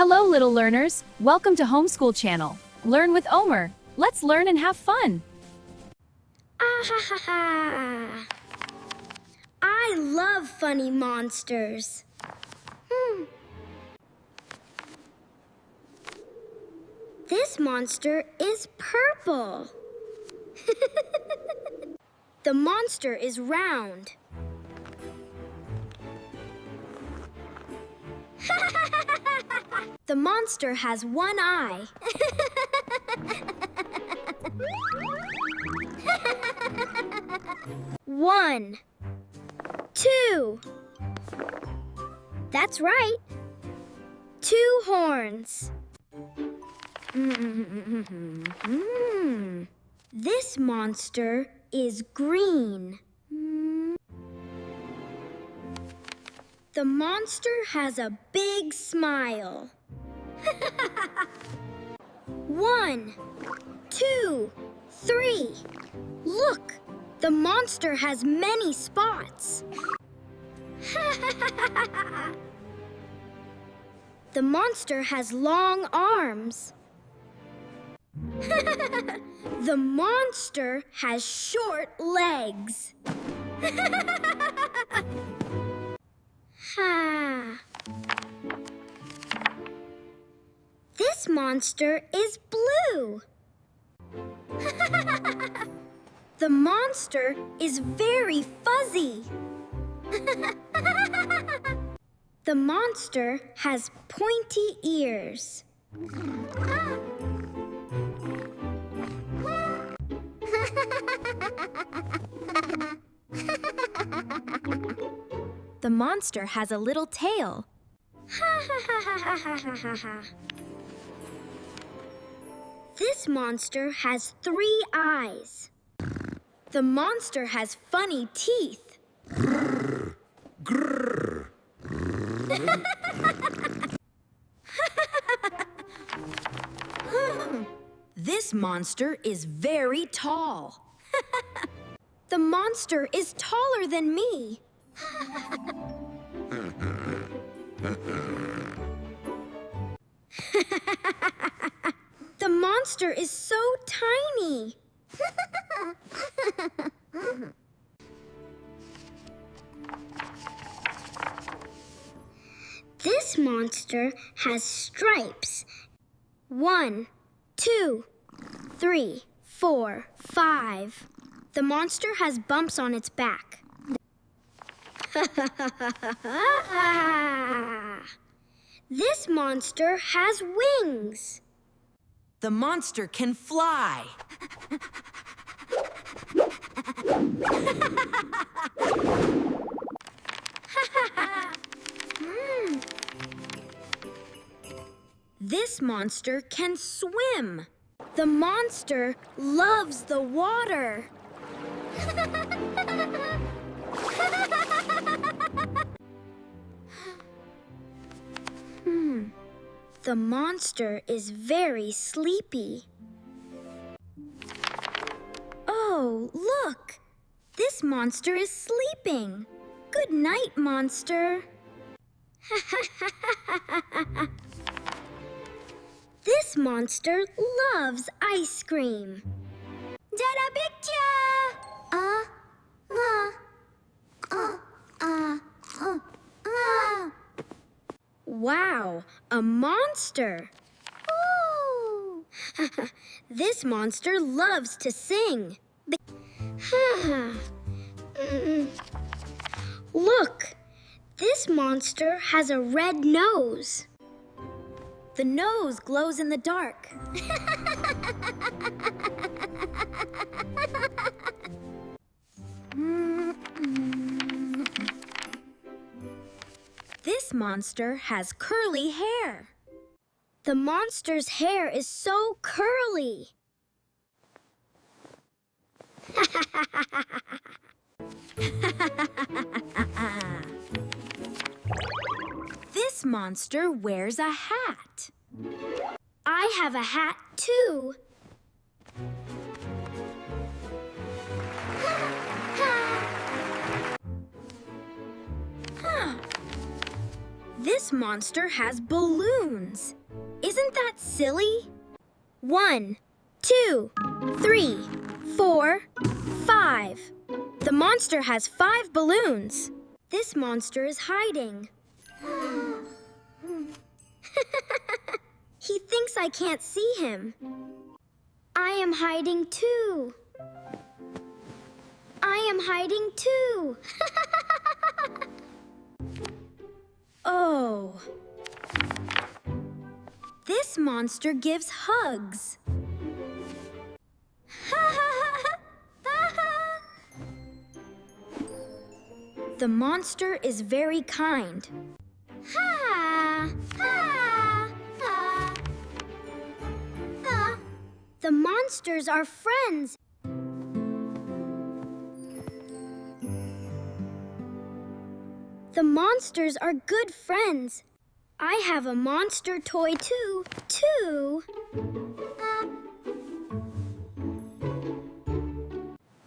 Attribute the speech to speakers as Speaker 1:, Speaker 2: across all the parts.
Speaker 1: Hello, little learners. Welcome to Homeschool Channel. Learn with Omer. Let's learn and have fun.
Speaker 2: Ah ha ha ha! I love funny monsters. This monster is purple. The monster is round. The monster has one eye. One, two. That's right. Two horns. This monster is green. The monster has a big smile. One, two, three. Look, the monster has many spots. The monster has long arms. The monster has short legs. This monster is blue. The monster is very fuzzy. The monster has pointy ears.
Speaker 1: The monster has a little tail.
Speaker 2: This monster has 3 eyes. The monster has funny teeth.
Speaker 1: This monster is very tall.
Speaker 2: The monster is taller than me. The monster is so tiny. This monster has stripes. 1, 2, 3, 4, 5. The monster has bumps on its back. This monster has wings.
Speaker 1: The monster can fly. This monster can swim.
Speaker 2: The monster loves the water. The monster is very sleepy. Oh, look! This monster is sleeping. Good night, monster. This monster loves ice cream. Wow, a monster! Ooh. This monster loves to sing. Look, this monster has a red nose.
Speaker 1: The nose glows in the dark. This monster has curly hair.
Speaker 2: The monster's hair is so curly.
Speaker 1: This monster wears a hat.
Speaker 2: I have a hat too.
Speaker 1: This monster has balloons.
Speaker 2: silly? 1, 2, 3, 4, 5. The monster has 5 balloons. This monster is hiding. He thinks I can't see him. I am hiding too. I am hiding too. Oh. This monster gives hugs. The monster is very kind. Ha! Ha! Ha! Ha! The monsters are friends. The monsters are good friends. I have a monster toy too.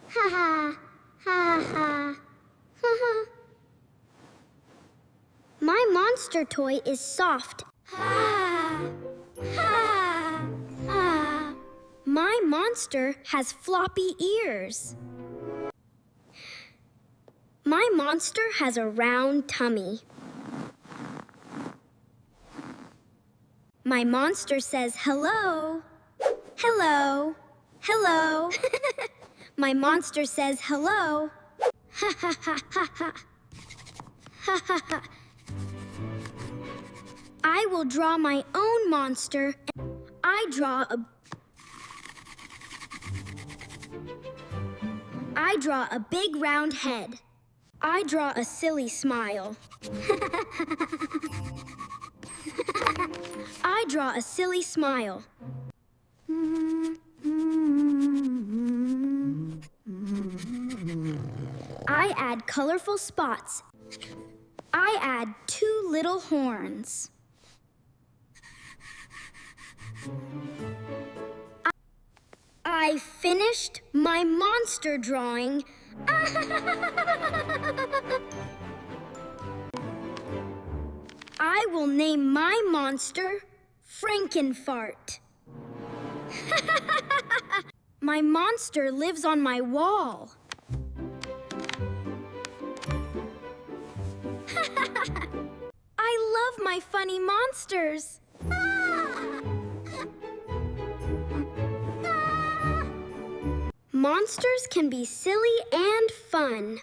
Speaker 2: Ha ha ha ha ha. My monster toy is soft. Ha ha ha. My monster has floppy ears. My monster has a round tummy. My monster says hello. Hello. Hello. My monster says hello. Ha ha ha ha ha. Ha ha ha. I will draw my own monster. I draw a big round head. I draw a silly smile. I draw a silly smile. I add colorful spots. I add 2 little horns. I finished my monster drawing. I will name my monster Frankenfart. My monster lives on my wall. I love my funny monsters. Monsters can be silly and fun.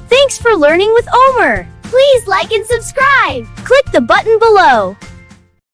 Speaker 1: Thanks for learning with Omer. Please like and subscribe. Click the button below.